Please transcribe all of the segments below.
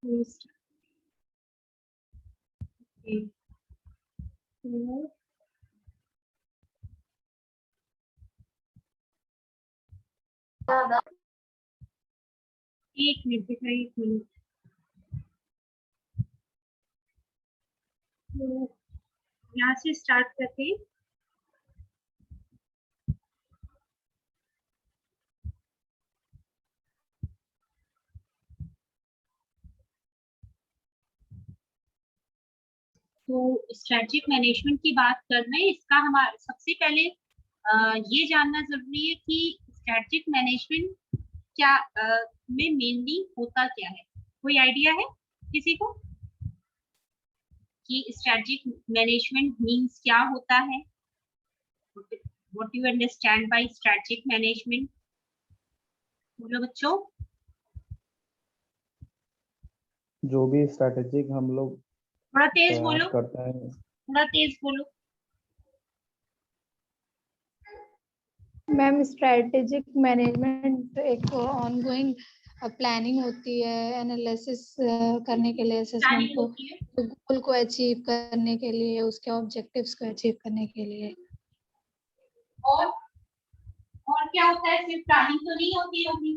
एक मिनट दिखाइए, एक मिनट। तो यहाँ से स्टार्ट करते हैं। तो स्ट्रेटेजिक मैनेजमेंट की बात कर रहे हैं। इसका हमारा सबसे पहले ये जानना जरूरी है कि स्ट्रेटेजिक मैनेजमेंट क्या में मेनली होता क्या है। कोई आइडिया है किसी को कि स्ट्रेटेजिक मैनेजमेंट मींस क्या होता है? What you understand by strategic management? बोलो बच्चों। जो भी स्ट्रेटेजिक हम लोग थोड़ा तेज बोलो, करते हैं। थोड़ा तेज बोलो। मैम स्ट्रेटेजिक मैनेजमेंट एक ऑनगोइंग प्लानिंग होती है, एनालिसिस करने के लिए, असेसमेंट को, गोल को अचीव करने के लिए, उसके ऑब्जेक्टिव्स को अचीव करने के लिए। और क्या होता है? सिर्फ प्लानिंग तो नहीं होती होगी?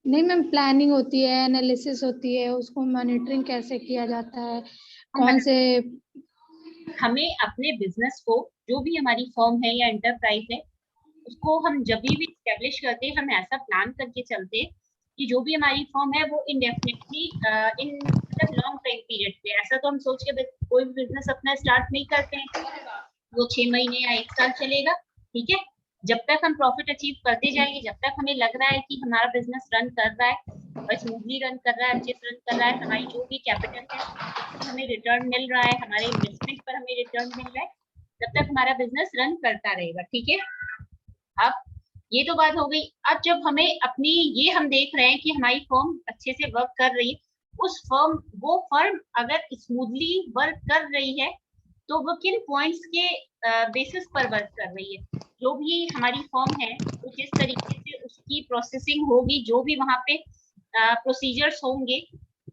नहीं मैम, प्लानिंग होती है, एनालिसिस होती है, उसको मॉनिटरिंग कैसे किया जाता है, कौन से। हमें अपने बिजनेस को, जो भी हमारी फर्म है या एंटरप्राइज है, उसको हम जब भी एस्टेब्लिश करते हैं, हम ऐसा प्लान करके चलते हैं कि जो भी हमारी फर्म है वो इंडेफिनिटली इन मतलब लॉन्ग टाइम पीरियड पे, ऐसा तो हम सोच के कोई भी बिजनेस अपना स्टार्ट नहीं करते हैं वो 6 महीने या 1 साल चलेगा। ठीक है, जब तक हम प्रॉफिट अचीव करते जाएंगे, जब तक हमें लग रहा है कि हमारा बिजनेस रन कर रहा है और स्मूथली रन कर रहा है, अच्छे से रन कर रहा है, हमारी जो भी कैपिटल है हमें रिटर्न मिल रहा है, हमारे इन्वेस्टमेंट पर हमें रिटर्न मिल रहा है, तब तक हमारा बिजनेस रन करता रहेगा। ठीक है, अब ये तो बात हो गई। अब जब हमें अपनी ये हम देख रहे हैं कि हमारी फर्म अच्छे से वर्क कर रही है, उस फर्म वो फर्म अगर स्मूथली वर्क कर रही है तो वो किन पॉइंट्स के बेसिस पर वर्क कर रही है। जो भी हमारी फर्म है तो जिस तरीके से उसकी प्रोसेसिंग होगी, जो भी वहां पे प्रोसीजर्स होंगे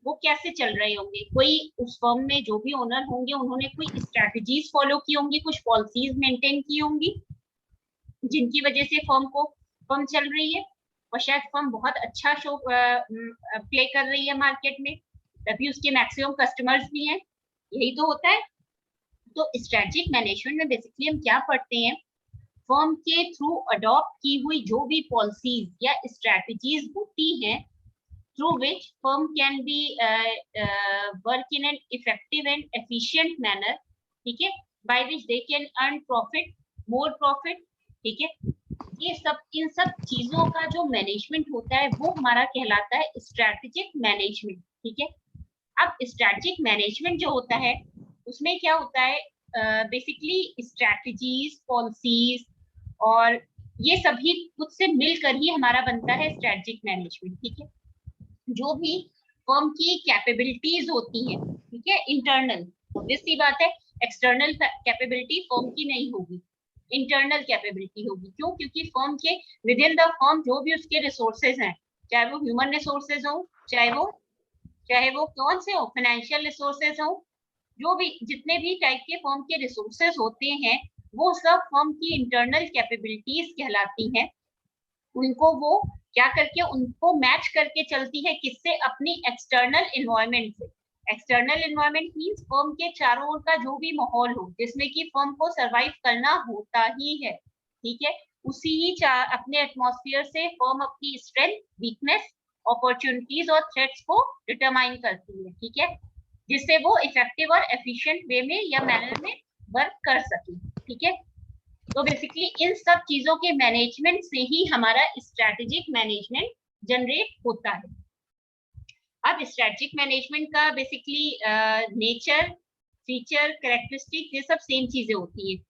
वो कैसे चल रहे होंगे। कोई उस फर्म में जो भी ओनर होंगे उन्होंने कोई स्ट्रैटेजीज फॉलो की होंगी, कुछ पॉलिसीज मेंटेन की होंगी जिनकी वजह से फर्म चल रही है, और शायद फर्म बहुत अच्छा शो प्ले कर रही है मार्केट में, तभी उसके मैक्सिमम कस्टमर्स भी हैं। यही तो होता है। तो स्ट्रेटेजिक मैनेजमेंट में बेसिकली हम क्या पढ़ते हैं, फर्म के थ्रू अडॉप्ट की हुई जो भी पॉलिसीज या स्ट्रेटजीज होती हैं, through which firm can be work in an effective and efficient manner, ठीक है, by which they can earn profit, more profit। ठीक है, ये सब, इन सब चीजों का जो मैनेजमेंट होता है वो हमारा कहलाता है स्ट्रेटेजिक मैनेजमेंट। ठीक है, अब स्ट्रेटेजिक मैनेजमेंट जो होता है उसमें क्या होता है, बेसिकली स्ट्रेटजीज, पॉलिसीज और ये सभी कुछ से मिलकर ही हमारा बनता है स्ट्रेटेजिक मैनेजमेंट। ठीक है, जो भी फर्म की कैपेबिलिटीज होती हैं, ठीक है, इंटरनल, ऑब्वियस सी बात है, एक्सटर्नल कैपेबिलिटी फर्म की नहीं होगी, इंटरनल कैपेबिलिटी होगी। क्यों? क्योंकि फर्म के विद इन द फर्म जो भी उसके रिसोर्सेज हैं, चाहे वो ह्यूमन रिसोर्सेज हो, चाहे वो कौन से हो, फाइनेंशियल रिसोर्सेज हो, जो भी जितने भी टाइप के फर्म के रिसोर्सेज होते हैं वो सब फर्म की इंटरनल कैपेबिलिटीज कहलाती हैं। उनको वो क्या करके उनको मैच करके चलती है, किससे? अपनी एक्सटर्नल इन्वायरमेंट से। एक्सटर्नल इन्वायरमेंट मींस फर्म के चारों ओर का जो भी माहौल हो जिसमें कि फर्म को सरवाइव करना होता ही है। ठीक है, उसी ही अपने एटमॉस्फेयर से फर्म अपनी स्ट्रेंथ, वीकनेस, अपॉर्चुनिटीज और थ्रेट्स को डिटरमाइन करती है। ठीक है, जिससे वो इफेक्टिव और एफिशिएंट वे में या मैनर में वर्क कर सके। ठीक है, तो बेसिकली इन सब चीजों के मैनेजमेंट से ही हमारा स्ट्रेटेजिक मैनेजमेंट जनरेट होता है। अब स्ट्रेटेजिक मैनेजमेंट का बेसिकली नेचर, फीचर, कैरेक्टरिस्टिक, ये सब सेम चीजें होती है।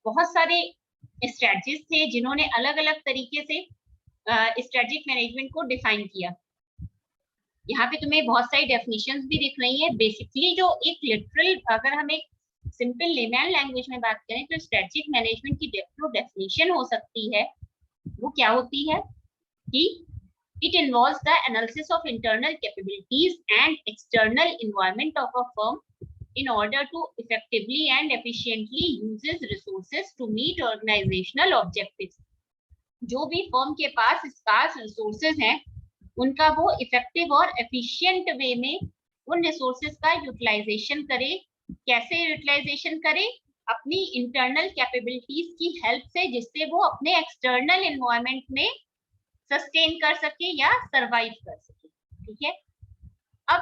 बहुत सारे स्ट्रेटजिस्ट थे जिन्होंने अलग अलग तरीके से स्ट्रेटेजिक मैनेजमेंट को डिफाइन किया। यहाँ पे तुम्हें बहुत सारी डेफिनेशंस भी दिख रही है। बेसिकली जो एक लिटरल, अगर हम एक सिंपल लेमैन लैंग्वेज में बात करें तो स्ट्रेटेजिक मैनेजमेंट की जो डेफिनेशन हो सकती है वो क्या होती है कि It involves the analysis of internal capabilities and external environment of a firm in order to effectively and efficiently uses resources to meet organizational objectives. जो भी फर्म के पास स्कार्स रिसोर्सेज हैं, उनका वो इफेक्टिव और एफिशिएंट वे में उन resources का यूटिलाइजेशन करे। कैसे यूटिलाइजेशन करे? अपनी इंटरनल कैपेबिलिटीज की हेल्प से, जिससे वो अपने एक्सटर्नल एनवायरनमेंट में सस्टेन कर सके या सरवाइव कर सके। ठीक है, अब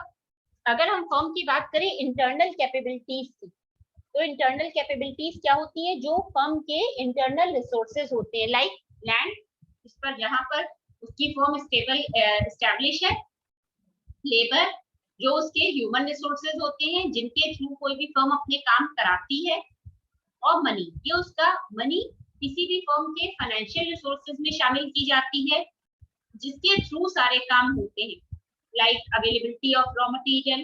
अगर हम फर्म की बात करें इंटरनल कैपेबिलिटीज की, तो इंटरनल कैपेबिलिटीज क्या होती है? जो फर्म के इंटरनल रिसोर्सेज होते हैं, लाइक लैंड, इस पर यहाँ पर उसकी फर्म एस्टेब्लिश है, लेबर, जो उसके ह्यूमन रिसोर्सेज होते हैं जिनके थ्रू कोई भी फर्म अपने काम कराती है, और मनी, ये उसका मनी किसी भी फर्म के फाइनेंशियल रिसोर्सेज में शामिल की जाती है जिसके थ्रू सारे काम होते हैं, like availability of raw material,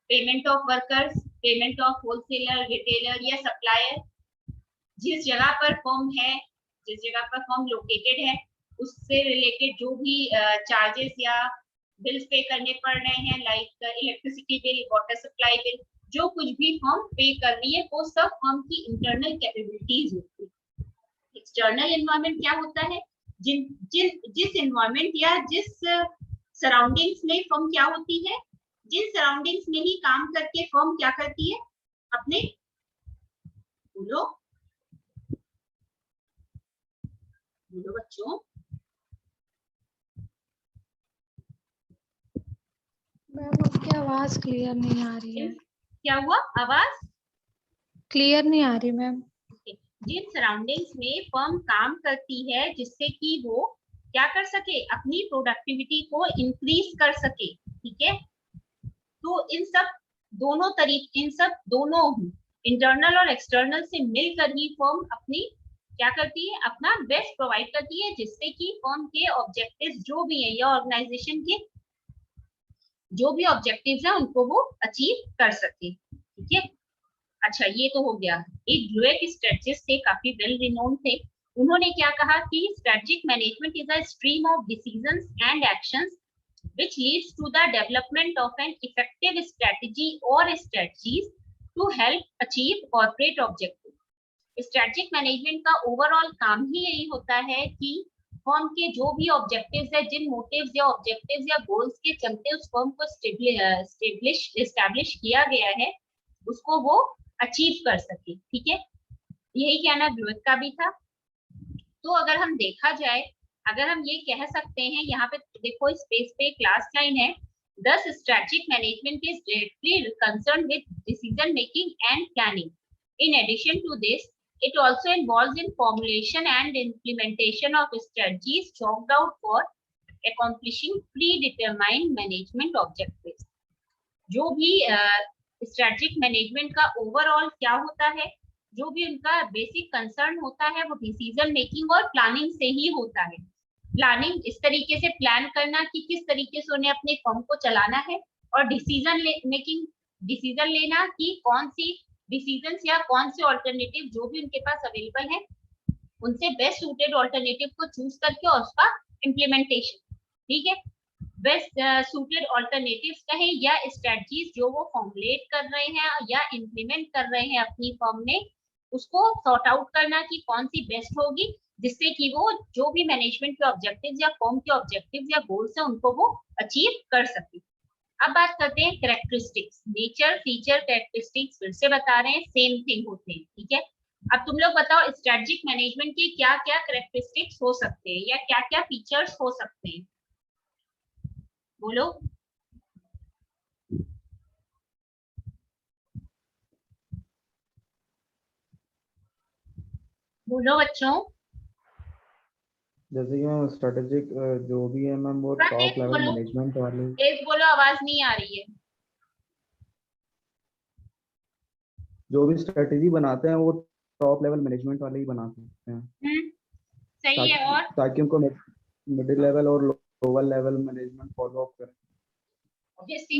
payment of workers, payment of wholesaler, retailer या सप्लायर। जिस जगह पर फर्म है, जिस जगह पर फर्म लोकेटेड है, उससे रिलेटेड जो भी चार्जेस या बिल्स पे करने पड़ रहे हैं, like electricity bill, water supply bill, जो कुछ भी फर्म पे कर रही है, वो सब फर्म की इंटरनल कैपेबिलिटीज होती है। एक्सटर्नल एनवायरनमेंट क्या होता है? जिस एनवायरनमेंट या जिस सराउंडिंग्स में फर्म क्या होती है, जिन सराउंडिंग्स में ही काम करके फर्म क्या करती है, अपने बोलो बच्चों, मैम आपकी आवाज क्लियर नहीं आ रही है। क्या हुआ? आवाज क्लियर नहीं आ रही मैम। जिन सराउंडिंग्स में फर्म काम करती है जिससे कि वो क्या कर सके, अपनी प्रोडक्टिविटी को इंक्रीज कर सके। ठीक है, तो इन सब दोनों इंटरनल और एक्सटर्नल से मिलकर ही फर्म अपनी क्या करती है, अपना बेस्ट प्रोवाइड करती है, जिससे कि फर्म के ऑब्जेक्टिव्स जो भी है या ऑर्गेनाइजेशन के जो भी ऑब्जेक्टिव्स है उनको वो अचीव कर सके। ठीक है, अच्छा ये तो हो गया। एक ड्यूएट स्ट्रेटजिस्ट थे, काफी वेल रिनोन थे। उन्होंने क्या कहा कि strategic management is a stream of decisions and actions which leads to the development of an effective strategy or strategies to help achieve corporate objectives. Strategic management का overall काम ही यही होता है कि फर्म के जो भी ऑब्जेक्टिव्स है, जिन मोटिव्स या ऑब्जेक्टिव्स या गोल्स के चलते उस फर्म को एस्टैब्लिश किया गया है, उसको वो अचीव कर सके। ठीक है, यही कहना ग्रोथ का भी था। तो अगर हम देखा जाए, अगर हम ये कह सकते हैं, यहाँ पे देखो स्पेस पे क्लास लाइन है, thus strategic management is directly concerned with decision making and planning. In addition to this, it also involves in formulation and implementation of strategies chalked out for accomplishing predetermined management objectives. जो भी strategic management का overall क्या होता है, जो भी उनका basic concern होता है, वो डिसीजन मेकिंग और प्लानिंग से ही होता है। प्लानिंग इस तरीके से प्लान करना कि किस तरीके से उन्हें अपने फर्म को चलाना है, और डिसीजन लेना कि कौन सी डिसीजंस या कौन से ऑल्टरनेटिव जो भी उनके पास अवेलेबल है, उनसे बेस्ट सूटेड ऑल्टरनेटिव को चूज करके और उसका इम्प्लीमेंटेशन। ठीक है, बेस्ट सूटेड ऑल्टरनेटिव्स कहें या स्ट्रेटजीज जो वो फॉर्मुलेट कर रहे हैं या इम्प्लीमेंट कर रहे हैं अपनी फर्म में, उसको सॉर्ट आउट करना कि कौन सी बेस्ट होगी, जिससे कि वो जो भी मैनेजमेंट के ऑब्जेक्टिव्स या फर्म के ऑब्जेक्टिव्स या गोल्स है उनको वो अचीव कर सके। अब बात करते हैं कैरेक्टरिस्टिक्स। नेचर, फीचर, कैरेक्टरिस्टिक्स फिर से बता रहे हैं, सेम थिंग होते हैं। ठीक है, अब तुम लोग बताओ स्ट्रेटेजिक मैनेजमेंट के क्या क्या कैरेक्टरिस्टिक्स हो सकते हैं या क्या क्या फीचर्स हो सकते हैं, बोलो। बोलो बच्चों। जैसे कि मैम स्ट्रेटेजिक जो भी है मैम, वो टॉप लेवल मैनेजमेंट वाले। तेज बोलो, आवाज नहीं आ रही है। जो भी स्ट्रेटेजी बनाते हैं वो टॉप लेवल मैनेजमेंट वाले ही बना सकते हैं। सही है, और ताकि उनको मिडिल लेवल और lower level management follow up करें।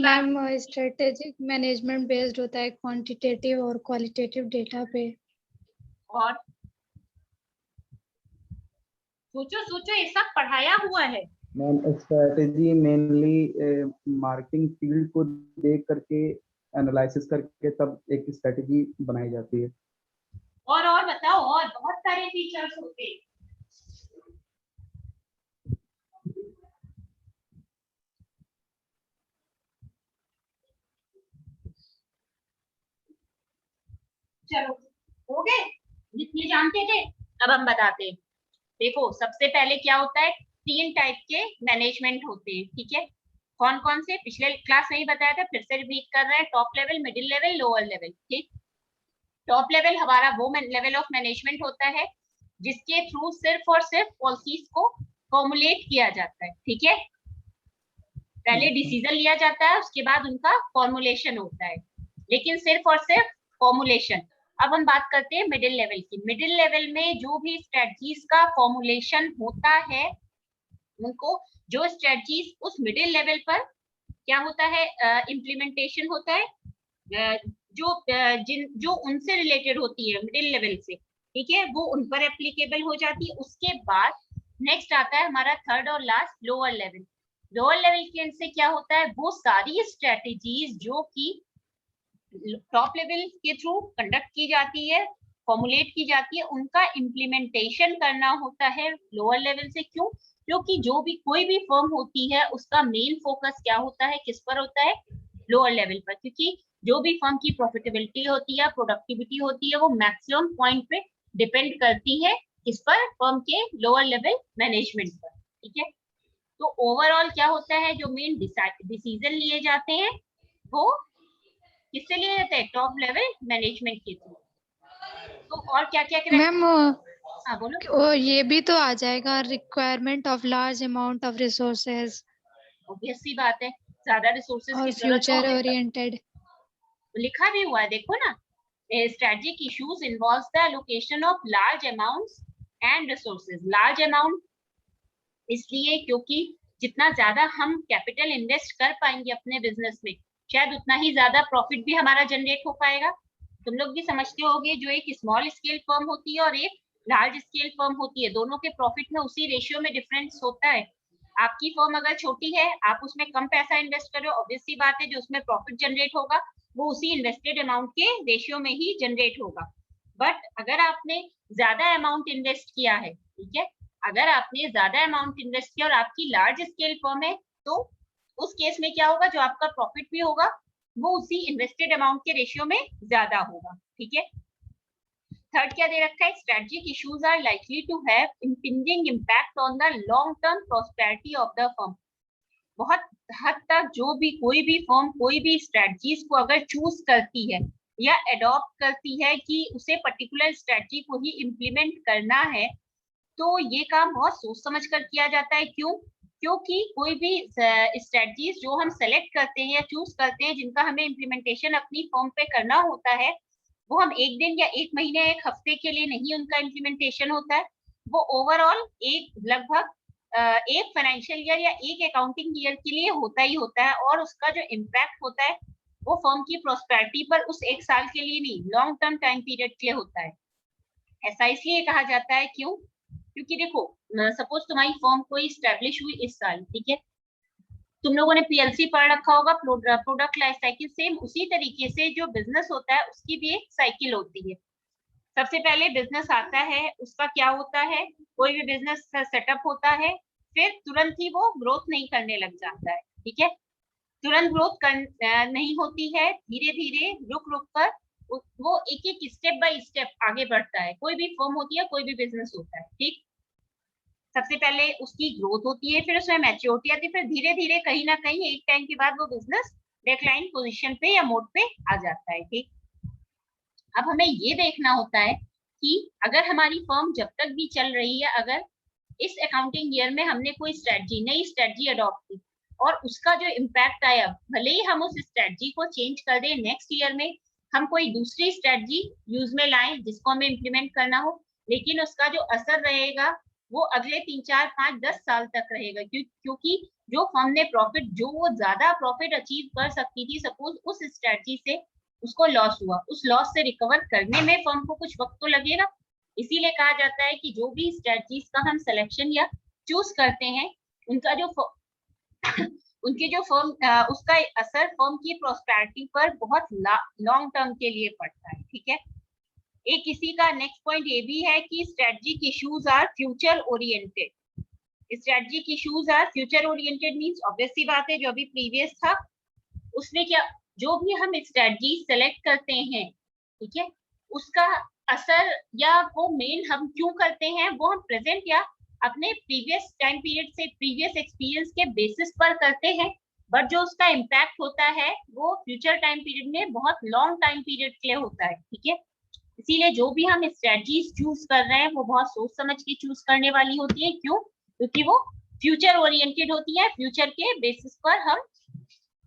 मैम स्ट्रेटेजिक मैनेजमेंट बेस्ड होता है क्वांटिटेटिव और क्वालिटेटिव डेटा पे। और सोचो ये सब पढ़ाया हुआ है, ma'am strategy mainly marketing field को देख करके एनालिसिस करके तब एक स्ट्रेटेजी बनाई जाती है। और बताओ, और बहुत सारे फीचर्स होते हैं। चलो हो गए जितने जानते थे। अब हम बताते हैं। देखो सबसे पहले क्या होता है, 3 टाइप के मैनेजमेंट होते हैं, ठीक है। कौन कौन से, पिछले क्लास में ही बताया था, फिर से रिपीट कर रहे हैं। Top level, middle level, lower level, ठीक। टॉप लेवल हमारा वो लेवल ऑफ मैनेजमेंट होता है जिसके थ्रू सिर्फ और सिर्फ पॉलिसीज को फॉर्मुलेट किया जाता है, ठीक है। पहले डिसीजन लिया जाता है, उसके बाद उनका फॉर्मुलेशन होता है, लेकिन सिर्फ और सिर्फ फॉर्मुलेशन। अब हम बात करते हैं मिडिल लेवल की। मिडिल लेवल में जो भी स्ट्रेटजीज का फॉर्मुलेशन होता है, उनको जो स्ट्रेटजीज उस मिडिल लेवल पर क्या होता है, इम्प्लीमेंटेशन होता है, जो उनसे रिलेटेड होती है मिडिल लेवल से, ठीक है, वो उन पर एप्लीकेबल हो जाती है। उसके बाद नेक्स्ट आता है हमारा थर्ड और last lower level. Lower level के से क्या होता है, वो सारी स्ट्रेटेजीज जो कि टॉप लेवल के थ्रू कंडक्ट की जाती है, फॉर्मुलेट की जाती है, उनका इम्प्लीमेंटेशन करना होता है लोअर लेवल से। क्यों? क्योंकि जो भी कोई भी फर्म होती है उसका मेन फोकस क्या होता है, किस पर होता है, लोअर लेवल पर। क्योंकि जो भी फर्म की प्रॉफिटेबिलिटी होती है, प्रोडक्टिविटी होती है, वो मैक्सिमम पॉइंट पे डिपेंड करती है किस पर, फर्म के लोअर लेवल मैनेजमेंट पर, ठीक है। तो ओवरऑल क्या होता है, जो मेन डिसीजन लिए जाते हैं वो किससे लिए जाते हैं, टॉप लेवल मैनेजमेंट के थ्रू। तो और क्या क्या मैम हाँ बोलो। ये भी तो आ जाएगा, requirement of large amount of resources, obvious सी बात है, ज्यादा रिसोर्सेज और की जरूरत तो फ्यूचर हमें ओरिएंटेड। लिखा भी हुआ है, देखो ना। Strategic issues involves the allocation of large amounts and resources. Large amount इसलिए क्योंकि जितना ज्यादा हम कैपिटल इन्वेस्ट कर पाएंगे अपने बिजनेस में, शायद उतना ही ज्यादा प्रॉफिट भी हमारा जनरेट हो पाएगा। तुम लोग भी समझते होगे, जो एक स्मॉल स्केल फर्म होती है और एक लार्ज स्केल फर्म होती है, दोनों के प्रॉफिट में उसी रेशियो में डिफरेंस होता है। आपकी फर्म अगर छोटी है, आप उसमें कम पैसा इन्वेस्ट कर रहे हो, ऑब्वियस सी बात है जो उसमें प्रॉफिट जनरेट होगा वो उसी इन्वेस्टेड अमाउंट के रेशियो में ही जनरेट होगा। बट अगर आपने ज्यादा अमाउंट इन्वेस्ट किया है, ठीक है, अगर आपने ज्यादा अमाउंट इन्वेस्ट किया और आपकी लार्ज स्केल फर्म है, तो उस केस में क्या होगा, जो आपका प्रॉफिट भी होगा वो उसी इन्वेस्टेड अमाउंट के रेशियो में ज्यादा होगा, ठीक है। थर्ड क्या दे रखा है, strategic issues are likely to have impinging impact on the long term prosperity of the firm. बहुत हद तक जो भी कोई भी फर्म कोई भी स्ट्रेटजीज को अगर चूज करती है या एडॉप्ट करती है कि उसे पर्टिकुलर स्ट्रेटजी को ही इम्प्लीमेंट करना है, तो ये काम बहुत सोच समझ कर किया जाता है। क्यों? क्योंकि कोई भी स्ट्रेटजीज जो हम सेलेक्ट करते हैं या चूज करते हैं, जिनका हमें इम्प्लीमेंटेशन अपनी फर्म पे करना होता है, वो हम एक दिन या एक महीने, एक हफ्ते के लिए नहीं उनका इम्प्लीमेंटेशन होता है। वो ओवरऑल एक लगभग एक फाइनेंशियल ईयर या एक अकाउंटिंग ईयर के लिए होता ही होता है, और उसका जो इम्पैक्ट होता है वो फर्म की प्रॉस्पेरिटी पर उस एक साल के लिए नहीं, लॉन्ग टर्म टाइम पीरियड के लिए होता है। ऐसा इसलिए कहा जाता है, क्यों? क्योंकि देखो, सपोज तुम्हारी फर्म कोई स्टैब्लिश हुई इस साल, ठीक है, तुम लोगों ने पीएलसी पढ़ रखा होगा, प्रोडक्ट लाइफ साइकिल। सेम उसी तरीके से जो बिजनेस होता है उसकी भी एक साइकिल होती है। सबसे पहले बिजनेस आता है, उसका क्या होता है, कोई भी बिजनेस सेटअप होता है, फिर तुरंत ही वो ग्रोथ नहीं करने लग जाता है, ठीक है। तुरंत ग्रोथ नहीं होती है, धीरे धीरे रुक रुक कर वो एक एक स्टेप बाय स्टेप आगे बढ़ता है। कोई भी फर्म होती है, कोई भी बिजनेस होता है, ठीक। सबसे पहले उसकी ग्रोथ होती है, फिर उसमें मैच्योरिटी आती है, फिर धीरे धीरे कहीं ना कहीं एक टाइम के बाद वो बिजनेस डेक्लाइन पोजीशन पे या मोड पे आ जाता है, ठीक। अब हमें ये देखना होता है कि अगर हमारी फर्म जब तक भी चल रही है, अगर इस अकाउंटिंग ईयर में हमने कोई नई स्ट्रेटजी अडॉप्ट की और उसका जो इम्पैक्ट आया, भले ही हम उस स्ट्रेटजी को चेंज कर दें, नेक्स्ट ईयर में हम कोई दूसरी स्ट्रेटजी यूज में लाएं जिसको हमें इम्प्लीमेंट करना हो, लेकिन उसका जो असर रहेगा वो अगले 3, 4, 5, 10 साल तक रहेगा। क्योंकि जो फर्म ने प्रॉफिट, जो वो ज्यादा प्रॉफिट अचीव कर सकती थी, सपोज उस स्ट्रेटजी से उसको लॉस हुआ, उस लॉस से रिकवर करने में फर्म को कुछ वक्त तो लगेगा। इसीलिए कहा जाता है कि जो भी स्ट्रेटजीज का हम सिलेक्शन या चूज करते हैं, उनका जो उनके जो फर्म उसका असर फर्म की प्रोस्पेरिटी पर बहुत लॉन्ग टर्म के लिए पड़ता है। ठीक है, एक किसी का नेक्स्ट पॉइंट ये भी है कि strategic issues are future oriented. Strategic issues are future oriented means obvious सी बात है, जो अभी प्रीवियस था उसमें क्या, जो भी हम स्ट्रेटजी सेलेक्ट करते हैं, ठीक है, उसका असर या वो मेन हम क्यों करते हैं वो हम प्रेजेंट या अपने प्रीवियस टाइम पीरियड से प्रीवियस एक्सपीरियंस के बेसिस पर करते हैं, बट जो उसका इम्पैक्ट होता है वो फ्यूचर टाइम पीरियड में बहुत लॉन्ग टाइम पीरियड के लिए होता है। ठीक है, इसीलिए जो भी हम स्ट्रेटजीज चूज कर रहे हैं वो बहुत सोच समझ के चूज करने वाली होती है। क्यों? क्योंकि वो फ्यूचर ओरिएंटेड होती है, फ्यूचर के बेसिस पर हम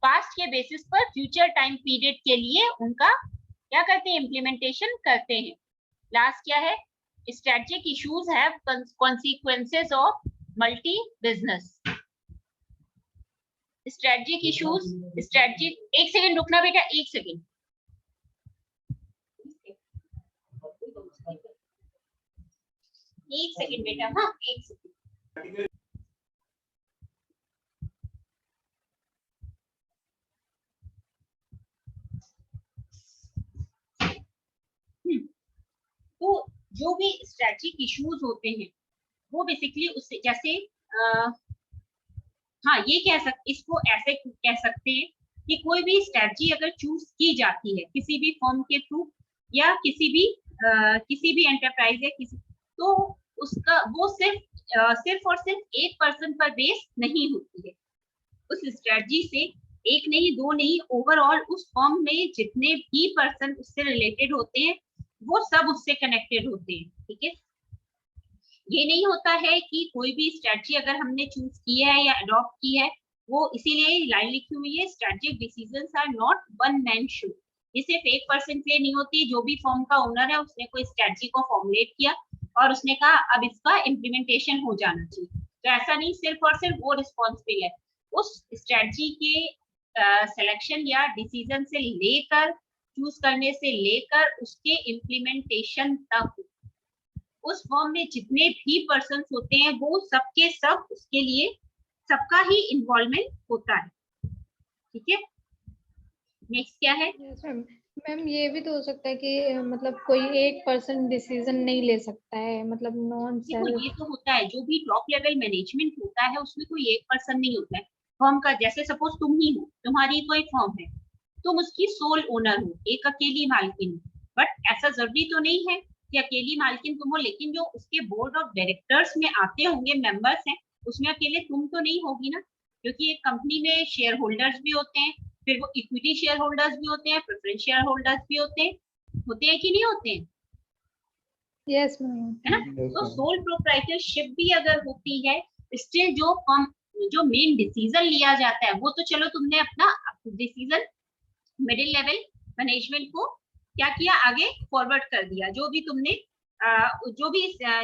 पास्ट के बेसिस पर फ्यूचर टाइम पीरियड के लिए उनका क्या करते हैं, इम्प्लीमेंटेशन करते हैं। लास्ट क्या है, strategic issues have consequences of multi business. Strategic issues, strategic, एक सेकंड रुकना बेटा, एक सेकंड, एक सेकंड बेटा, हाँ एक सेकंड। तो जो भी स्ट्रेटजिक इश्यूज होते हैं वो बेसिकली उससे जैसे हाँ ये इसको ऐसे कह सकते हैं कि कोई भी स्ट्रेटजी अगर चूज की जाती है किसी भी फर्म के थ्रू या किसी भी एंटरप्राइज है किसी, तो उसका वो सिर्फ और सिर्फ एक पर्सन पर बेस नहीं होती है। उस स्ट्रेटजी से एक नहीं दो नहीं, ओवरऑल उस फर्म में जितने भी पर्सन उससे रिलेटेड होते हैं वो सब उससे कनेक्टेड होते हैं। ठीक है, ये नहीं होता है कि कोई भी स्ट्रेटजी अगर हमने चूज की है या अडॉप्ट की है वो, इसीलिए लाइन लिखी हुई है, strategic decisions are not one man show. ये सिर्फ एक पर्सन के लिए नहीं होती। जो भी फर्म का ओनर है उसने कोई स्ट्रेटजी को फॉर्मुलेट किया और उसने कहा अब इसका इम्प्लीमेंटेशन हो जाना चाहिए, तो ऐसा नहीं सिर्फ और सिर्फ वो रिस्पॉन्सिबल है। उस स्ट्रेटजी के सिलेक्शन या डिसीजन से लेकर, चूज करने से लेकर उसके इम्प्लीमेंटेशन तक उस फर्म में जितने भी पर्सन होते हैं वो सबके सब उसके लिए सबका ही इन्वॉल्वमेंट होता है। ठीक है, नेक्स्ट क्या है? मैम ये भी तो हो सकता है कि मतलब कोई एक पर्सन डिसीजन नहीं ले सकता है, मतलब नॉन सेल्फ। ये तो होता है, जो भी टॉप लेवल मैनेजमेंट होता है उसमें कोई एक पर्सन नहीं होता है फर्म का। जैसे सपोज तुम ही हो, तुम्हारी कोई फर्म है, तुम उसकी सोल ओनर हो, एक अकेली मालकिन हो, बट ऐसा जरूरी तो नहीं है कि अकेली मालकिन तुम हो, लेकिन जो उसके बोर्ड ऑफ डायरेक्टर्स में आते होंगे मेंबर्स हैं उसमें अकेले तुम तो नहीं होगी ना, क्योंकि एक कंपनी में शेयर होल्डर्स भी होते हैं, फिर वो इक्विटी शेयर होल्डर्स भी होते हैं, प्रेफरेंस शेयर होल्डर्स भी होते हैं कि नहीं होते हैं? यस मैम, है ना? तो सोल प्रोप्राइटरशिप भी अगर होती है, स्टिल जो मेन डिसीजन लिया जाता है वो तो चलो तुमने अपना डिसीजन मिडिल लेवल मैनेजमेंट को क्या किया, आगे फॉरवर्ड कर दिया, जो भी तुमने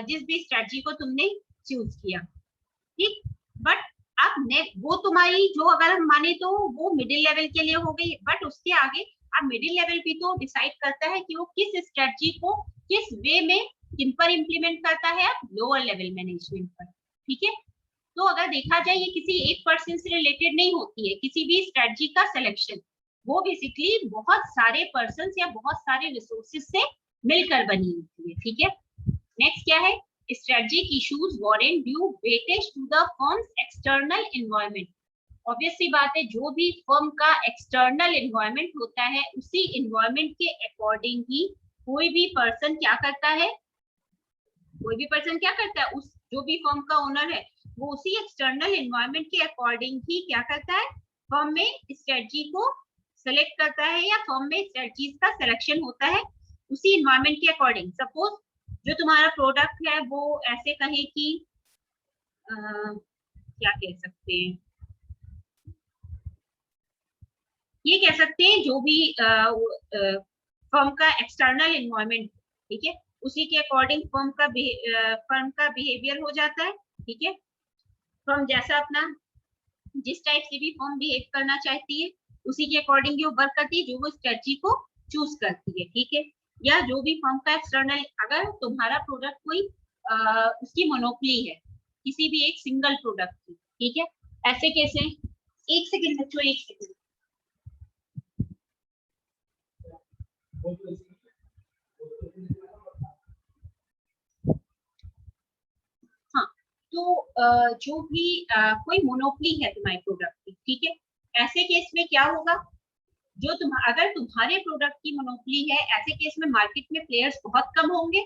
जिस भी स्ट्रेटजी को तुमने चूज किया, ठीक। बट अब वो तुम्हारी जो अगर हम माने तो वो मिडिल लेवल के लिए हो गई, बट उसके आगे अब मिडिल लेवल भी तो डिसाइड करता है कि वो किस स्ट्रेटजी को किस वे में किन पर इम्प्लीमेंट करता है, लोअर लेवल मैनेजमेंट पर। ठीक है, तो अगर देखा जाए ये किसी एक पर्सन से रिलेटेड नहीं होती है, किसी भी स्ट्रेटजी का सिलेक्शन वो बेसिकली बहुत सारे पर्सन या बहुत सारे रिसोर्सेज से मिलकर बनी होती है। ठीक है, नेक्स्ट क्या है, strategic issues warrant due weightage to the firm's external environment। Obvious सी बात है, जो भी फर्म का एक्सटर्नल एनवायरनमेंट होता है उसी एनवायरनमेंट के अकॉर्डिंग ही कोई भी पर्सन क्या करता है, उस जो भी फर्म का ओनर है वो उसी एक्सटर्नल एनवायरनमेंट के अकॉर्डिंग ही क्या करता है, फर्म में स्ट्रेटजी को सेलेक्ट करता है या फर्म में स्ट्रेटजीज का सिलेक्शन होता है उसी एनवायरनमेंट के अकॉर्डिंग। सपोज जो तुम्हारा प्रोडक्ट है वो ऐसे कहे कि क्या कह सकते हैं, ये कह सकते हैं जो भी फर्म का एक्सटर्नल एनवायरनमेंट, ठीक है, उसी के अकॉर्डिंग फर्म का बिहेवियर हो जाता है। ठीक है, फर्म जैसा अपना जिस टाइप से भी फर्म बिहेव करना चाहती है उसी के अकॉर्डिंग वो वर्क करती है, जो वो स्ट्रेटजी को चूज करती है। ठीक है, या जो भी फर्म का एक्सटर्नल, अगर तुम्हारा प्रोडक्ट कोई उसकी मोनोपोली है किसी भी एक सिंगल प्रोडक्ट की, ठीक है, ऐसे कैसे, एक सेकेंड बच्चों, एक सेकेंड। हाँ, तो जो भी कोई मोनोपोली है तुम्हारे प्रोडक्ट की, ठीक है, ऐसे केस में क्या होगा, जो अगर तुम्हारे प्रोडक्ट की मोनोपोली है, ऐसे केस में मार्केट में प्लेयर्स बहुत कम होंगे,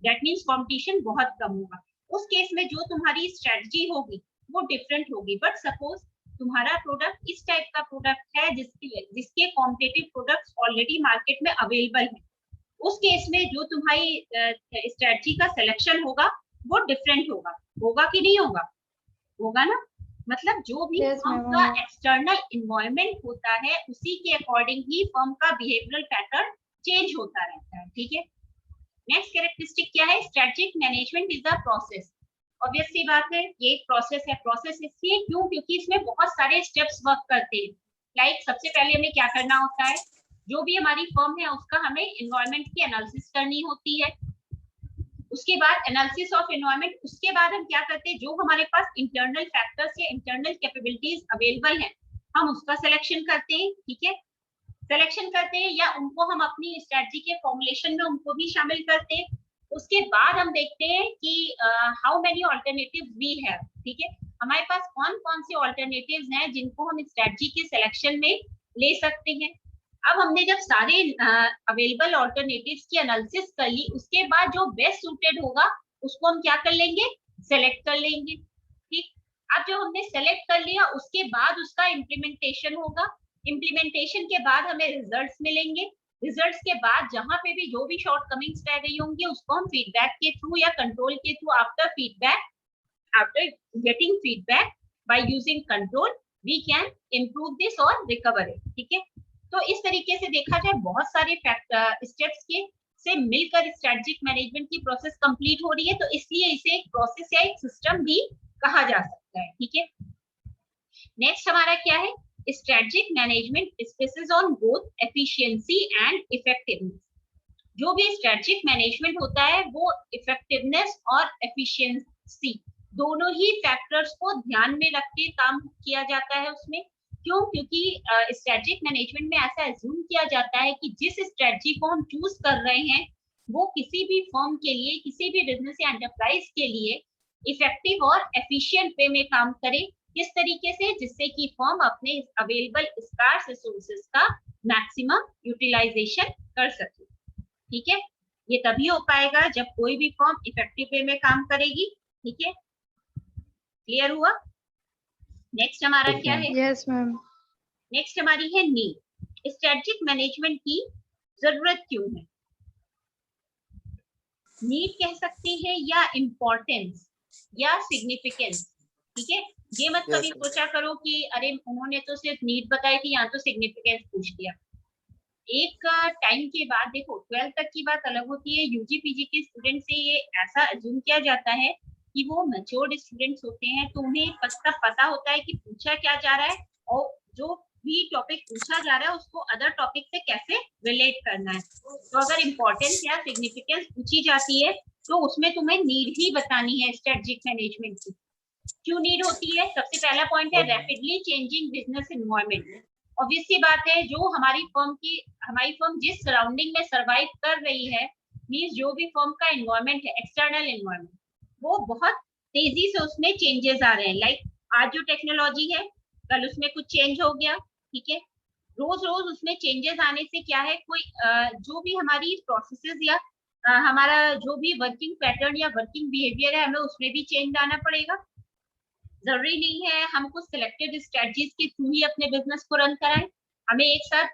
दैट मीन्स कंपटीशन बहुत कम होगा। उस केस में जो तुम्हारी स्ट्रेटजी होगी वो डिफरेंट होगी। बट सपोज तुम्हारा प्रोडक्ट इस टाइप का प्रोडक्ट है जिसके कॉम्पिटिटिव प्रोडक्ट्स ऑलरेडी मार्केट में अवेलेबल है, उस केस में जो तुम्हारी स्ट्रेटजी का सिलेक्शन होगा वो डिफरेंट होगा। होगा कि नहीं होगा? होगा ना। मतलब जो भी फर्म का एक्सटर्नल इन्वायरमेंट होता है उसी के अकॉर्डिंग ही फर्म का बिहेवियरल पैटर्न चेंज होता रहता है। ठीक है, नेक्स्ट कैरेक्टरिस्टिक क्या है? Strategic management is a process. Obvious सी बात है, ये एक प्रोसेस है। प्रोसेस इसलिए क्यों? क्योंकि इसमें बहुत सारे स्टेप्स वर्क करते हैं। लाइक सबसे पहले हमें क्या करना होता है, जो भी हमारी फर्म है उसका हमें एनवायरनमेंट की एनालिसिस करनी होती है। उसके बाद एनालिसिस ऑफ एनवायरनमेंट, उसके बाद हम क्या करते हैं, जो हमारे पास इंटरनल फैक्टर्स या इंटरनल कैपेबिलिटीज अवेलेबल हैं हम उसका सिलेक्शन करते हैं। ठीक है, सिलेक्शन करते हैं या उनको हम अपनी स्ट्रेटजी के फॉर्मुलेशन में उनको भी शामिल करते हैं। उसके बाद हम देखते हैं कि how many alternatives we have. ठीक है, हमारे पास कौन कौन से ऑल्टरनेटिव्स हैं जिनको हम स्ट्रेटजी के सिलेक्शन में ले सकते हैं। अब हमने जब सारे अवेलेबल ऑल्टरनेटिव्स की एनालिसिस कर ली, उसके बाद जो बेस्ट सूटेड होगा उसको हम क्या कर लेंगे, सेलेक्ट कर लेंगे। ठीक, अब जो हमने सेलेक्ट कर लिया उसके बाद उसका इम्प्लीमेंटेशन होगा। इम्प्लीमेंटेशन के बाद हमें रिजल्ट्स मिलेंगे। रिजल्ट्स के बाद जहां पे भी जो भी शॉर्टकमिंग्स रह गई होंगी उसको हम फीडबैक के थ्रू या कंट्रोल के through after getting feedback by using control we can improve this और रिकवर इट। ठीक है, तो इस तरीके से देखा जाए बहुत सारे स्टेप्स के से मिलकर स्ट्रेटेजिक मैनेजमेंट की प्रोसेस कंप्लीट हो रही है, तो इसलिए इसे एक प्रोसेस या एक सिस्टम भी कहा जा सकता है। ठीक है, नेक्स्ट हमारा क्या है, strategic management specifies on both efficiency and effectiveness. जो भी स्ट्रेटेजिक मैनेजमेंट होता है वो इफेक्टिवनेस और एफिशिएंसी दोनों ही फैक्टर्स को ध्यान में रख के काम किया जाता है उसमें। क्यों? क्योंकि स्ट्रेटेजिक मैनेजमेंट में ऐसा एज्यूम किया जाता है कि जिस स्ट्रेटजी को हम चूज कर रहे हैं वो किसी भी फर्म के लिए, किसी भी बिजनेस या एंटरप्राइज के लिए इफेक्टिव और एफिशिएंट वे में काम करे। किस तरीके से? जिससे कि फर्म अपने अवेलेबल स्कार्स रिसोर्सेज का मैक्सिमम यूटिलाइजेशन कर सके। ठीक है, ये तभी हो पाएगा जब कोई भी फर्म इफेक्टिव वे में काम करेगी। ठीक है, क्लियर हुआ? नेक्स्ट हमारा क्या है? Yes ma'am. नेक्स्ट हमारी है नीड। स्ट्रेटेजिक मैनेजमेंट की जरूरत क्यों है? नीड कह सकते हैं या इम्पोर्टेंस या सिग्निफिकेंस। ठीक है, ये मत कभी सोचा करो कि अरे उन्होंने तो सिर्फ नीड बताई थी, यहाँ तो सिग्निफिकेंस पूछ दिया। एक टाइम के बाद देखो, 12th तक की बात अलग होती है। यूजी पीजी के स्टूडेंट से ये ऐसा अज्यूम किया जाता है कि वो मैच्योर्ड स्टूडेंट्स होते हैं, तो उन्हें पता होता है कि पूछा क्या जा रहा है और जो भी टॉपिक पूछा जा रहा है उसको अदर टॉपिक से कैसे रिलेट करना है। तो अगर इम्पोर्टेंस या सिग्निफिकेंस पूछी जाती है तो उसमें तुम्हें नीड ही बतानी है स्ट्रेटेजिक मैनेजमेंट की। क्यों नीड होती है? सबसे पहला पॉइंट है rapidly changing business environment. Obvious सी बात है, जो हमारी फर्म जिस सराउंडिंग में सरवाइव कर रही है, मींस जो भी फर्म का एनवायरनमेंट है, एक्सटर्नल एनवायरनमेंट, वो बहुत तेजी से उसमें चेंजेस आ रहे हैं। लाइक आज जो टेक्नोलॉजी है कल उसमें कुछ चेंज हो गया। ठीक है, रोज रोज उसमें चेंजेस आने से क्या है, कोई जो भी हमारी प्रोसेसेस या हमारा जो भी वर्किंग पैटर्न या वर्किंग बिहेवियर है हमें उसमें भी चेंज आना पड़ेगा। जरूरी नहीं है हम कुछ सिलेक्टेड स्ट्रेटजीज के थ्रू ही अपने बिजनेस को रन कराएं, हमें एक साथ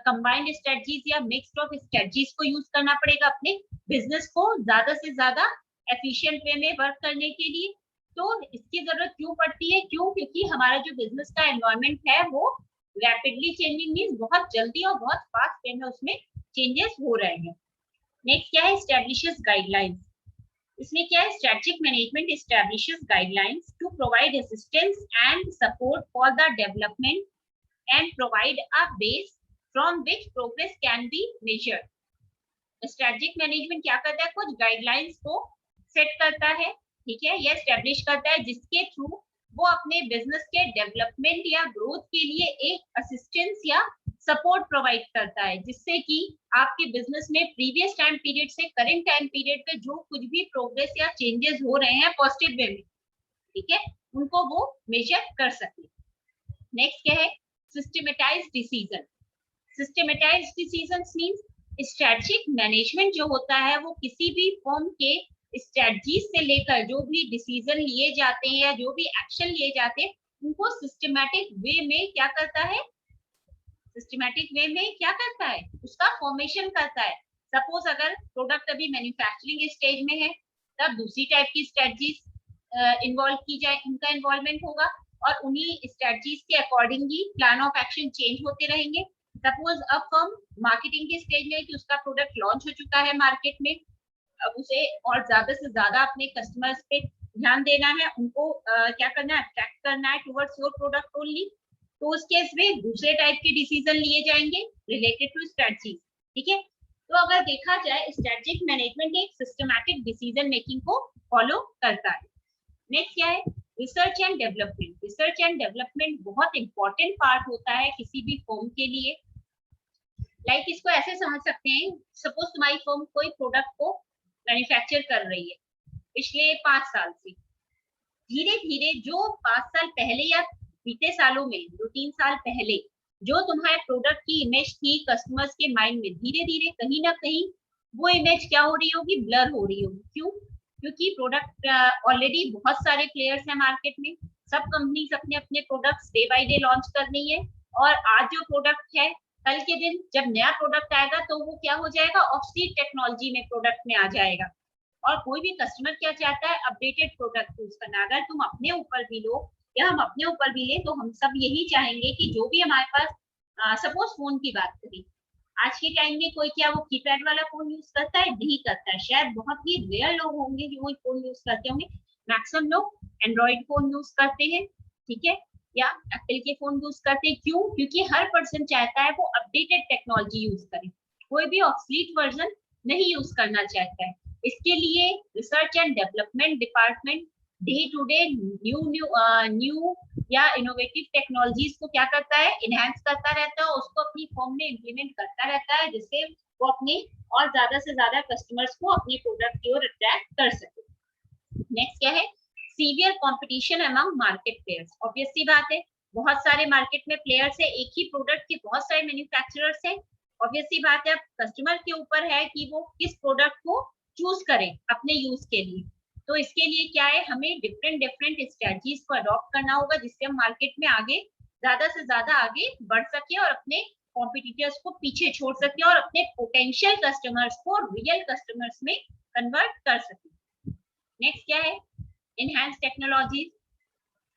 कंबाइंड स्ट्रेटजीज या मिक्स ऑफ स्ट्रेटजीज को यूज करना पड़ेगा अपने बिजनेस को ज्यादा से ज्यादा एफिशिएंट वे में वर्क करने के लिए। तो इसकी जरूरत क्यों पड़ती है? क्यों? क्योंकि हमारा जो बिजनेस का एनवायरनमेंट है वो रैपिडली चेंजिंग, मींस बहुत जल्दी और बहुत फास्ट वे में उसमें चेंजेस हो रहे हैं। नेक्स्ट क्या है? Establishes guidelines. इसमें क्या है? Strategic management establishes guidelines to provide assistance and support for the development and provide a base from which progress can be measured. Strategic management क्या करता है? कुछ गाइडलाइंस को सेट करता है, ठीक है, या एस्टैब्लिश करता है जिसके थ्रू वो अपने बिजनेस के डेवलपमेंट या ग्रोथ के लिए एक असिस्टेंस या सपोर्ट प्रोवाइड करता है, जिससे कि आपके बिजनेस में प्रीवियस टाइम पीरियड से करंट टाइम पीरियड पे जो कुछ भी प्रोग्रेस या चेंजेस हो रहे हैं पॉजिटिव वे में, ठीक है, उनको वो मेजर कर सके। नेक्स्ट क्या है, systematised decision. Systematised decisions means strategic management जो होता है वो किसी भी फर्म के स्ट्रेटजीज से लेकर जो भी डिसीजन लिए जाते हैं या जो भी एक्शन लिए जाते हैं उनको सिस्टमैटिक वे में क्या करता है, सिस्टमैटिक वे में क्या करता है, उसका फॉर्मेशन करता है। सपोज अगर प्रोडक्ट अभी मैन्युफैक्चरिंग स्टेज में है तब दूसरी टाइप की स्ट्रेटजीज इन्वॉल्व की जाए, उनका इन्वॉल्वमेंट होगा और उन्हीं स्ट्रेटजीज के accordingly plan of action change होते रहेंगे। सपोज अब फर्म मार्केटिंग के स्टेज में कि उसका प्रोडक्ट लॉन्च हो चुका है मार्केट में, अब उसे और ज्यादा से ज्यादा अपने कस्टमर्स पे ध्यान देना है, उनको क्या करना है, अट्रैक्ट करना है टुवर्ड्स योर प्रोडक्ट ओनली। तो उस केस में दूसरे टाइप के डिसीजन लिए जाएंगे रिलेटेड टू स्ट्रेटजी, ठीक है। तो अगर देखा जाए स्ट्रेटेजिक मैनेजमेंट एक सिस्टमैटिक डिसीजन मेकिंग को फॉलो करता है। नेक्स्ट क्या है, research and development. Research and development बहुत इंपॉर्टेंट पार्ट होता है किसी भी फर्म के लिए। लाइक इसको ऐसे समझ सकते हैं, सपोज तुम्हारी फर्म कोई प्रोडक्ट को मैन्युफैक्चर कर रही है पिछले 5 साल से, धीरे धीरे जो 5 साल पहले या बीते सालों में 2-3 साल पहले जो तुम्हारे प्रोडक्ट की इमेज थी कस्टमर्स के माइंड में, धीरे धीरे कहीं ना कहीं वो इमेज क्या हो रही होगी, ब्लर हो रही होगी। क्यों? क्योंकि प्रोडक्ट ऑलरेडी बहुत सारे प्लेयर्स हैं मार्केट में, सब कंपनीज अपने अपने products day by day launch कर रही है और आज जो प्रोडक्ट है कल के दिन जब नया प्रोडक्ट आएगा तो वो क्या हो जाएगा, ऑब्सोलीट टेक्नोलॉजी में प्रोडक्ट में आ जाएगा। और कोई भी कस्टमर क्या चाहता है, अपडेटेड प्रोडक्ट यूज करना। अगर तुम अपने ऊपर भी लो या हम अपने ऊपर भी लें तो हम सब यही चाहेंगे कि जो भी हमारे पास सपोज फोन की बात करें, आज के टाइम में कोई क्या वो कीपैड वाला फोन यूज करता है? नहीं करता है। शायद बहुत ही रेयर लोग होंगे जो वो फोन यूज करते होंगे। मैक्सिमम लोग एंड्रॉइड फोन यूज करते हैं, ठीक है, या एप्पल के फोन यूज करते हैं। क्यों? क्योंकि हर पर्सन चाहता है वो अपडेटेड टेक्नोलॉजी यूज करे, कोई भी ऑब्सोलीट वर्जन नहीं यूज करना चाहता है। इसके लिए research and development department day to day new या इनोवेटिव टेक्नोलॉजीज को क्या करता है, इनहेंस करता रहता है, उसको अपनी फॉर्म में इम्प्लीमेंट करता रहता है, जिससे वो अपने और ज्यादा से ज्यादा कस्टमर्स को अपने प्रोडक्ट की ओर अट्रैक्ट कर सके। नेक्स्ट क्या है, severe competition among market players. Obvious सी बात है, बहुत सारे मार्केट में प्लेयर्स है, एक ही प्रोडक्ट के बहुत सारे मैन्युफैक्चरर्स हैं। ऑब्वियस सी बात है, अब कस्टमर के ऊपर है कि वो किस प्रोडक्ट को चूज करें अपने यूज के लिए। तो इसके लिए क्या है, हमें डिफरेंट स्ट्रेटजीज को अडॉप्ट करना होगा जिससे हम मार्केट में आगे ज्यादा से ज्यादा आगे बढ़ सके और अपने कॉम्पिटिटर्स को पीछे छोड़ सके और अपने पोटेंशियल कस्टमर्स को रियल कस्टमर्स में कन्वर्ट कर सके। नेक्स्ट क्या है, इनहैंस टेक्नोलॉजीज।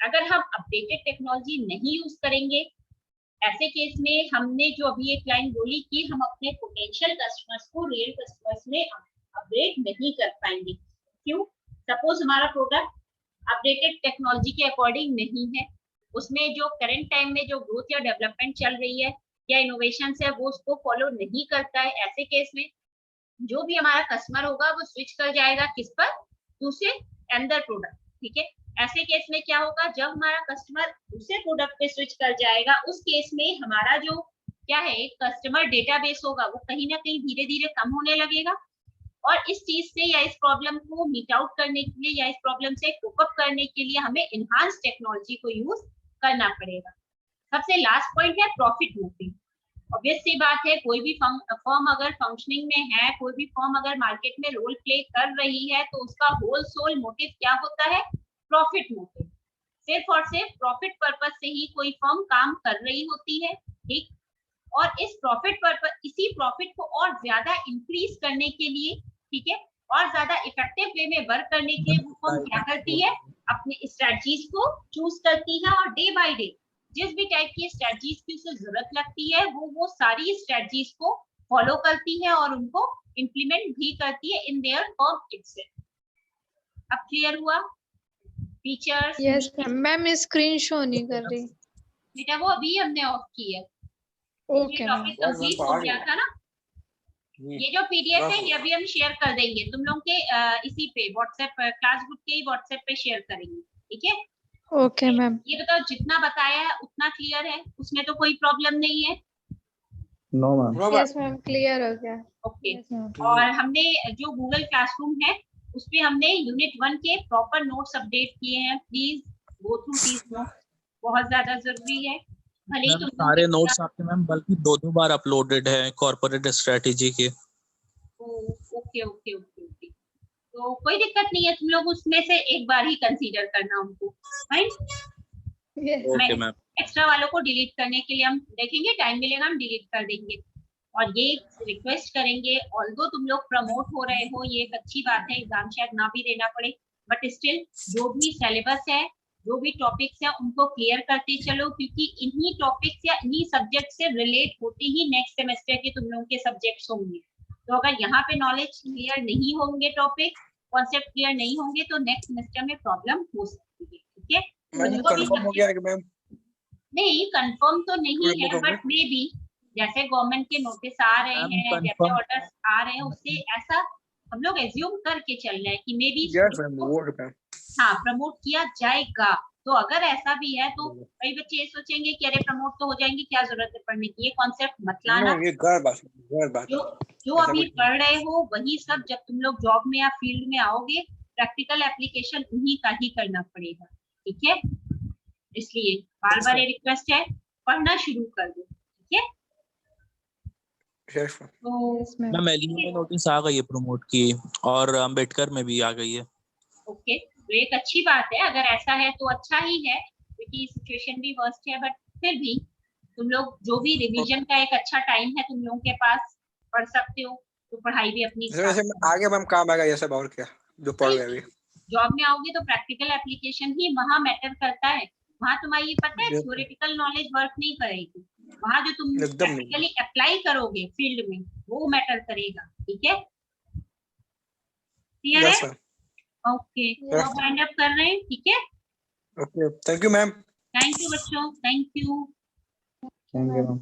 अगर हम अपडेटेड टेक्नोलॉजी नहीं यूज करेंगे, ऐसे केस में हमने जो अभी एक लाइन बोली कि हम अपने पोटेंशियल कस्टमर्स को रियल कस्टमर्स में अपडेट नहीं कर पाएंगे। क्यों? सपोज हमारा प्रोडक्ट अपडेटेड टेक्नोलॉजी के अकॉर्डिंग नहीं है, उसमें जो करंट टाइम में जो ग्रोथ या डेवलपमेंट चल रही है या इनोवेशन है वो उसको फॉलो नहीं करता है। ऐसे केस में जो भी हमारा कस्टमर होगा वो स्विच कर जाएगा किस पर, दूसरे अंदर प्रोडक्ट, ठीक है। ऐसे केस में क्या होगा, जब हमारा कस्टमर दूसरे प्रोडक्ट पे स्विच कर जाएगा उस केस में हमारा जो क्या है कस्टमर डेटाबेस होगा वो कहीं ना कहीं धीरे धीरे कम होने लगेगा। और इस चीज से या इस प्रॉब्लम को मीट आउट करने के लिए या इस प्रॉब्लम से कोप अप करने के लिए हमें इनहांस टेक्नोलॉजी को यूज करना पड़ेगा। सबसे लास्ट पॉइंट है प्रॉफिट मोटिव। ऑब्वियस सी बात है, कोई भी फर्म अगर फंक्शनिंग में है, कोई भी फर्म अगर मार्केट में रोल प्ले कर रही है तो उसका होल सोल मोटिव क्या होता है, प्रॉफिट मोटिव। सिर्फ और सिर्फ प्रॉफिट पर्पज से ही कोई फर्म काम कर रही होती है, ठीक। और इस प्रॉफिट पर्पज, इसी प्रॉफिट को और ज्यादा इंक्रीज करने के लिए, ठीक है, और ज्यादा इफेक्टिव वे में वर्क करने के लिए वो फर्म क्या करती है, अपने स्ट्रेटजीज को चूज करती है और डे बाय डे जिस भी टाइप की स्ट्रेटजीज की उसे जरूरत लगती है वो सारी स्ट्रेटजीज को फॉलो करती है और उनको इम्प्लीमेंट भी करती है इन देयर फर्म इटसेल्फ। अब क्लियर हुआ features? Yes ma'am, screen show नहीं कर रही बेटा, वो अभी हमने ऑफ की है। Okay ma'am. टॉपिक कंप्लीट हो गया था ना। ये जो पीडीएफ है ये अभी हम शेयर कर देंगे तुम लोग के इसी पे व्हाट्सएप क्लास ग्रुप के ही व्हाट्सएप पे शेयर करेंगे, ठीक है। Okay ma'am. ये बताओ जितना बताया है उतना क्लियर है, उसमें तो कोई प्रॉब्लम नहीं है? No ma'am. Yes ma'am, clear हो गया। ओके। Yes ma'am. और हमने जो गूगल क्लासरूम है उस पे हमने यूनिट 1 के प्रॉपर नोट्स अपडेट किए हैं, please go through these notes, बहुत ज्यादा जरूरी है। भले ही मैम तुम सारे नोट्स आपके मैम बल्कि 2 बार अपलोडेड है कॉर्पोरेट स्ट्रेटेजी के। ओके ओके ओके ओके, तो कोई दिक्कत नहीं है, तुम लोग उसमें से एक बार ही कंसीडर करना उनको, fine. Yes okay ma'am. Extra वालों को डिलीट करने के लिए हम देखेंगे, टाइम मिलेगा हम डिलीट कर देंगे। और ये रिक्वेस्ट करेंगे, ऑल्दो तुम लोग प्रमोट हो रहे हो, ये एक अच्छी बात है, एग्जाम शायद ना भी देना पड़े, बट स्टिल जो भी सिलेबस है, जो भी टॉपिक्स है उनको क्लियर करते चलो, क्योंकि इन्हीं टॉपिक्स या इन्हीं सब्जेक्ट से रिलेट होते ही नेक्स्ट सेमेस्टर के तुम लोगों के सब्जेक्ट्स होंगे। तो अगर यहाँ पे नॉलेज क्लियर नहीं होंगे, टॉपिक कॉन्सेप्ट क्लियर नहीं होंगे, तो नेक्स्ट सेमेस्टर में प्रॉब्लम हो सकती है। ठीक है, कंफर्म हो गया है मैम? नहीं कंफर्म तो नहीं है, बट मे बी जैसे गवर्नमेंट के नोटिस आ रहे हैं, जैसे ऑर्डर्स आ रहे हैं, उससे ऐसा हम लोग एज्यूम करके चल रहे हैं कि मे बी हाँ प्रमोट किया जाएगा। तो अगर ऐसा भी है तो कई बच्चे ये सोचेंगे कि अरे प्रमोट तो हो जाएंगे, क्या जरूरत है पढ़ने की, ये कॉन्सेप्ट मत लाना। ये गलत बात जो अभी पढ़ रहे हो वही सब जब तुम लोग जॉब में या फील्ड में आओगे, प्रैक्टिकल एप्लीकेशन उन्हीं का ही करना पड़ेगा। ठीक है, इसलिए बार बार ये रिक्वेस्ट है, पढ़ना शुरू कर दो। ठीक है, तो मैम एलियो में नोटिस आ गई है प्रमोट की, और अम्बेडकर में भी आ गई है। ओके, तो एक अच्छी बात है, अगर ऐसा है तो अच्छा ही है, क्योंकि सिचुएशन भी वर्स्ट है, बट फिर भी तुम लोग जो भी रिवीजन का एक अच्छा टाइम है तुम लोगों के पास, पढ़ सकते हो, तो पढ़ाई भी अपनी आगे मैम काम आएगा ये सब, और क्या जो पढ़ रहे हैं जॉब में आओगे तो प्रैक्टिकल एप्लीकेशन ही वहाँ मैटर करता है। वहाँ तुम्हारी पता है थ्योरेटिकल नॉलेज वर्क नहीं करेगी, वहाँ जो तुम प्रैक्टिकली अप्लाई करोगे फील्ड में वो मैटर करेगा। ठीक है, क्लियर है? ओके, तो वाइंड अप कर रहे हैं। ठीक है, okay, thank you ma'am. Thank you बच्चों, thank you. Thank you ma'am.